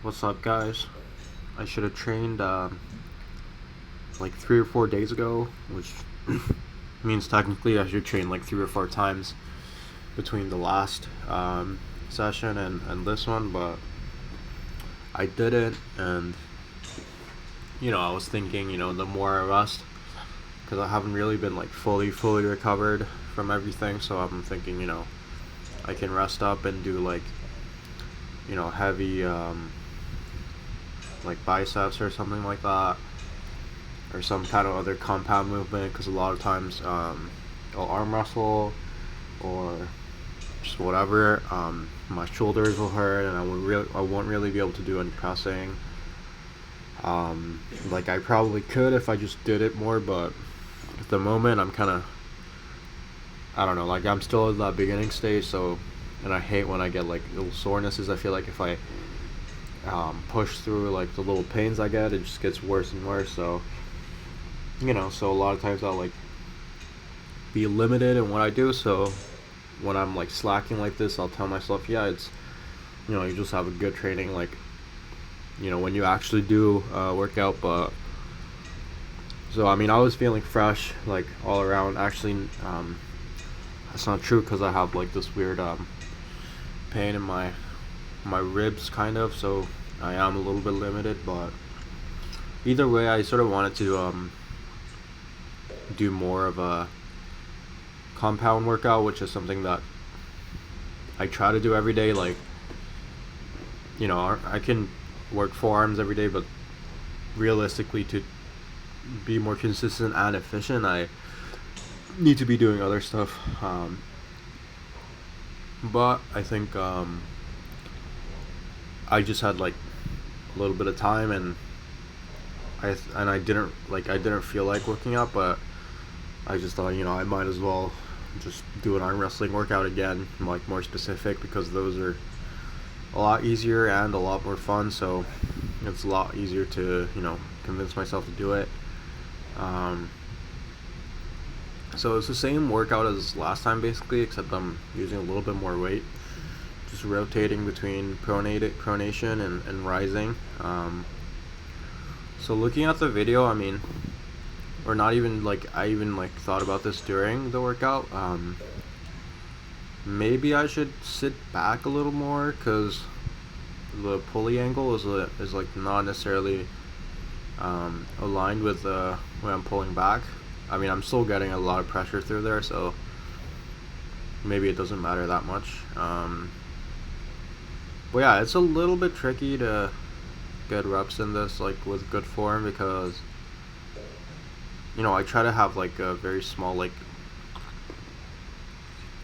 What's up, guys? I should have trained like 3 or 4 days ago, which means technically I should train like 3 or 4 times between the last session and this one, but I didn't. And I was thinking, the more I rest, because I haven't really been like fully recovered from everything, so I'm thinking, I can rest up and do like heavy like biceps or something like that, or some kind of other compound movement, because a lot of times I'll arm wrestle or just whatever, my shoulders will hurt and I won't really be able to do any pressing. Like I probably could if I just did it more, but at the moment I'm kind of, I don't know, like I'm still in that beginning stage, so, and I hate when I get like little sorenesses. I feel like if I push through like the little pains I get, it just gets worse and worse. So so a lot of times I'll like be limited in what I do. So when I'm like slacking like this, I'll tell myself, yeah, it's you just have a good training, like when you actually do workout. But so I mean, I was feeling fresh like all around. Actually, that's not true, because I have like this weird pain in my ribs, kind of. So I am a little bit limited, but either way, I sort of wanted to do more of a compound workout, which is something that I try to do every day. Like I can work forearms every day, but realistically, to be more consistent and efficient, I need to be doing other stuff. But I think I just had like a little bit of time, and I didn't feel like working out, but I just thought, I might as well just do an arm wrestling workout again, like more specific, because those are a lot easier and a lot more fun. So it's a lot easier to convince myself to do it. So it's the same workout as last time basically, except I'm using a little bit more weight, just rotating between pronation and rising. So looking at the video, I mean, or not even like, I even like thought about this during the workout. Maybe I should sit back a little more, because the pulley angle is like not necessarily aligned with when I'm pulling back. I mean, I'm still getting a lot of pressure through there, so maybe it doesn't matter that much. But yeah, it's a little bit tricky to get reps in this like with good form, because I try to have like a very small, like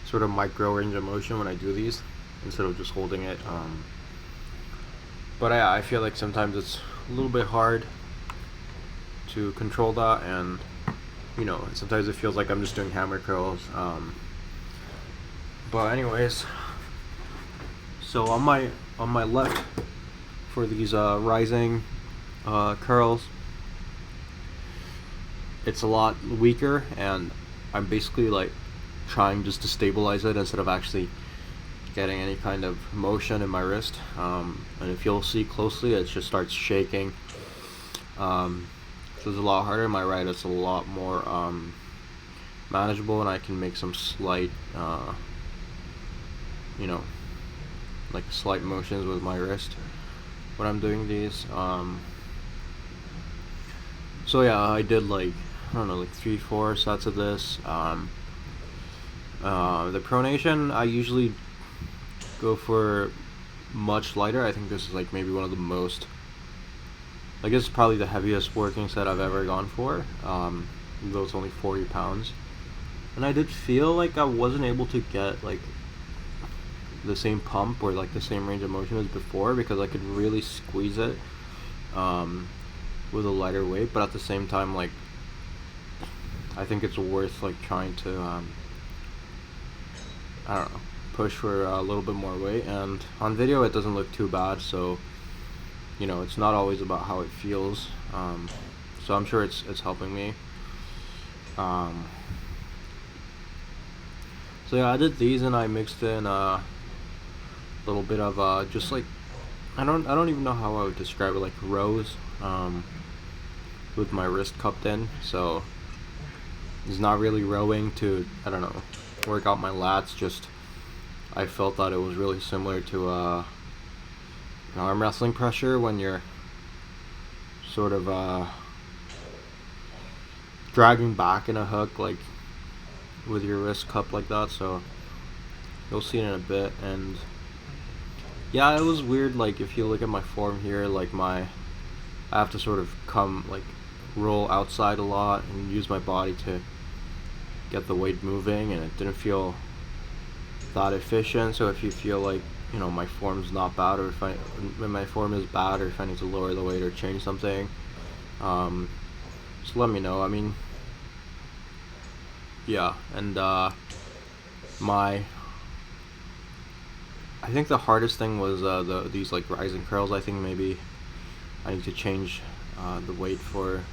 sort of micro range of motion when I do these, instead of just holding it. But yeah, I feel like sometimes it's a little bit hard to control that, and sometimes it feels like I'm just doing hammer curls. But anyways, so on my left, for these rising curls, it's a lot weaker, and I'm basically like trying just to stabilize it instead of actually getting any kind of motion in my wrist. And if you'll see closely, it just starts shaking. So it's a lot harder. My right, it's a lot more manageable, and I can make some slight like slight motions with my wrist when I'm doing these. So yeah, I did like, I don't know, like 3-4 sets of this. The pronation, I usually go for much lighter. I think this is like maybe one of the most, like, this is probably the heaviest working set I've ever gone for, though it's only 40 pounds. And I did feel like I wasn't able to get like the same pump or like the same range of motion as before, because I could really squeeze it with a lighter weight. But at the same time, like, I think it's worth like trying to I don't know, push for a little bit more weight. And on video it doesn't look too bad, so it's not always about how it feels. So I'm sure it's helping me. So yeah, I did these, and I mixed in a little bit of just like I don't even know how I would describe it, like rows, with my wrist cupped in. So it's not really rowing to, I don't know, work out my lats. Just I felt that it was really similar to arm wrestling pressure when you're sort of dragging back in a hook, like with your wrist cupped like that. So you'll see it in a bit. And yeah, it was weird. Like if you look at my form here, like I have to sort of roll outside a lot and use my body to get the weight moving, and it didn't feel that efficient. So if you feel like, my form's not bad, or when my form is bad, or if I need to lower the weight or change something, just let me know. I mean, yeah. And my I think the hardest thing was these like rising curls. I think maybe I need to change the weight or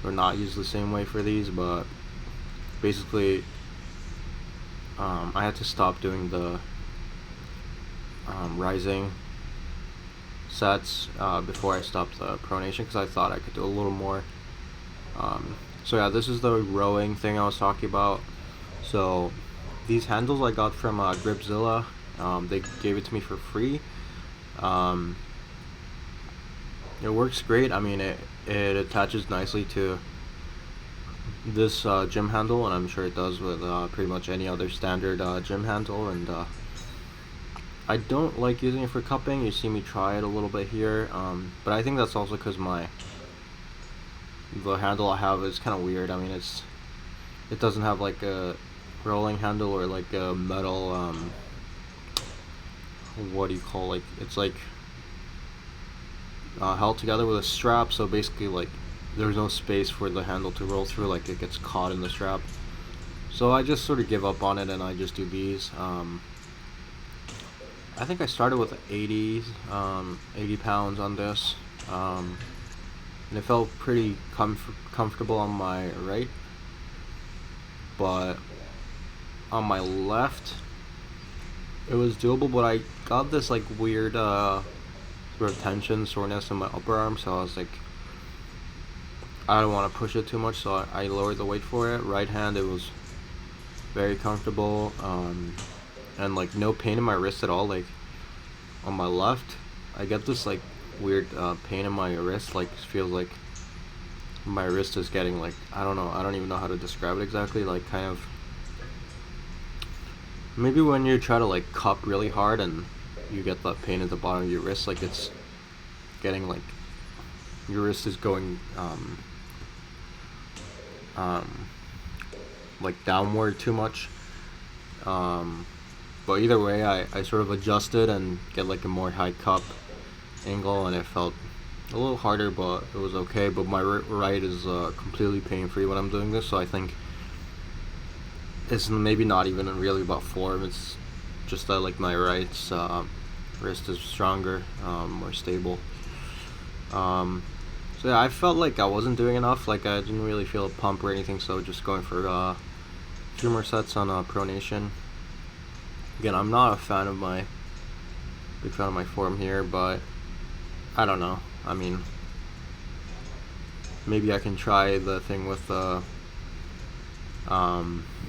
not use the same weight for these, but basically I had to stop doing the rising sets before I stopped the pronation, because I thought I could do a little more. So yeah, this is the rowing thing I was talking about. So these handles I got from Gripzilla. They gave it to me for free. It works great. I mean, it attaches nicely to this gym handle, and I'm sure it does with pretty much any other standard gym handle. And I don't like using it for cupping. You see me try it a little bit here, but I think that's also because the handle I have is kind of weird. I mean, it doesn't have like a rolling handle or like a metal what do you call, like, it's like held together with a strap. So basically, like, there's no space for the handle to roll through, like it gets caught in the strap. So I just sort of give up on it, and I just do these. I think I started with 80 pounds on this, and it felt pretty comfortable on my right, but on my left it was doable. But I got this like weird sort of tension, soreness in my upper arm, so I was like, I don't want to push it too much, so I lowered the weight for it. Right hand, it was very comfortable, and like no pain in my wrist at all. Like on my left, I get this like weird pain in my wrist, like feels like my wrist is getting, like, I don't even know how to describe it exactly, like kind of maybe when you try to like cup really hard and you get that pain at the bottom of your wrist, like it's getting like your wrist is going like downward too much. But either way, I sort of adjusted and get like a more high cup angle, and it felt a little harder, but it was okay. But my right is completely pain free when I'm doing this, so I think it's maybe not even really about form. It's just that like my right's wrist is stronger, more stable. So yeah, I felt like I wasn't doing enough. Like I didn't really feel a pump or anything, so just going for a few more sets on pronation. Again, I'm not a big fan of my form here, but I don't know. I mean, maybe I can try the thing with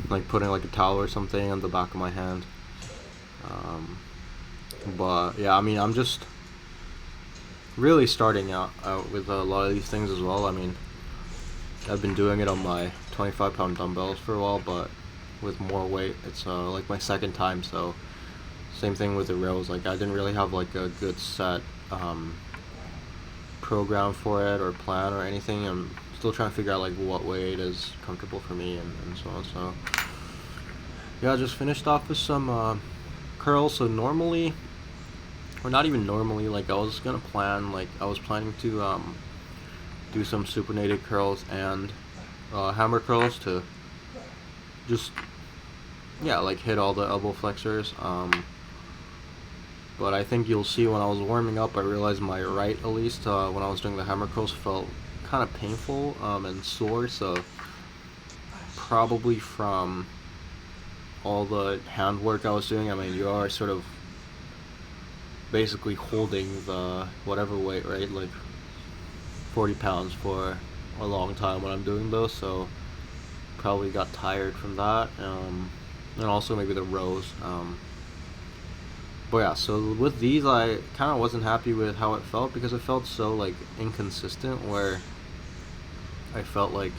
like putting like a towel or something on the back of my hand. But yeah, I mean, I'm just really starting out with a lot of these things as well. I mean, I've been doing it on my 25-pound dumbbells for a while, but with more weight. It's like my second time, so same thing with the rows. Like I didn't really have like a good set program for it or plan or anything. I'm still trying to figure out like what weight is comfortable for me and so on. So yeah, I just finished off with some curls. So normally, or not even normally, like I was planning to do some supinated curls and hammer curls to just, yeah, like hit all the elbow flexors. But I think you'll see when I was warming up, I realized my right, at least when I was doing the hammer curls, felt kind of painful and sore. So probably from all the hand work I was doing. I mean, you are sort of basically holding the whatever weight, right? Like 40 pounds for a long time when I'm doing those, so probably got tired from that. And also maybe the rows. But yeah, so with these, I kind of wasn't happy with how it felt because it felt so like inconsistent. Where I felt like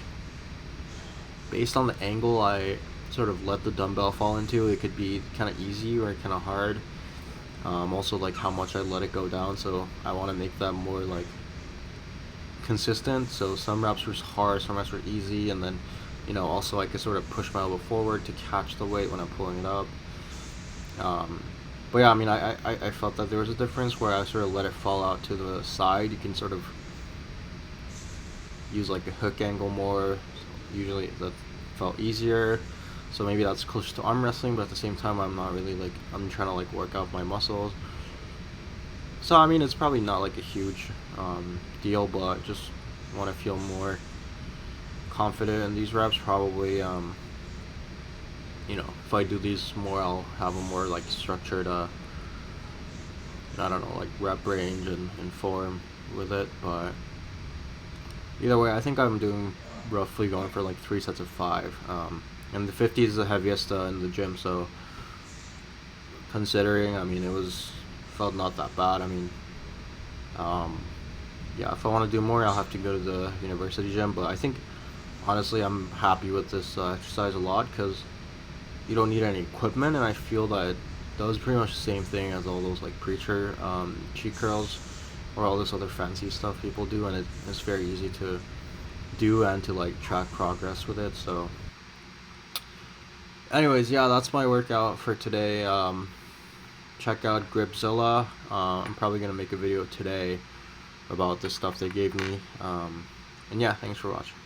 based on the angle I sort of let the dumbbell fall into, it could be kind of easy or kind of hard. Also, like how much I let it go down, so I want to make that more like consistent. So some reps were hard, some reps were easy, and then also I could sort of push my elbow forward to catch the weight when I'm pulling it up. Um, but yeah, I mean, I felt that there was a difference where I sort of let it fall out to the side. You can sort of use like a hook angle more. Usually that felt easier. So maybe that's close to arm wrestling, but at the same time, I'm not really like, I'm trying to like work out my muscles. So I mean, it's probably not like a huge deal, but just want to feel more confident in these reps. Probably, if I do these more, I'll have a more like structured, I don't know, like rep range and form with it. But either way, I think I'm doing roughly going for like 3 sets of 5. And the 50 is the heaviest in the gym, so considering, I mean, felt not that bad. I mean, yeah, if I want to do more, I'll have to go to the university gym. But I think, honestly, I'm happy with this exercise a lot because you don't need any equipment, and I feel that does pretty much the same thing as all those like preacher cheat curls or all this other fancy stuff people do, and it's very easy to do and to like track progress with it. So anyways, yeah, that's my workout for today. Check out Gripzilla. I'm probably gonna make a video today about the stuff they gave me. And yeah, thanks for watching.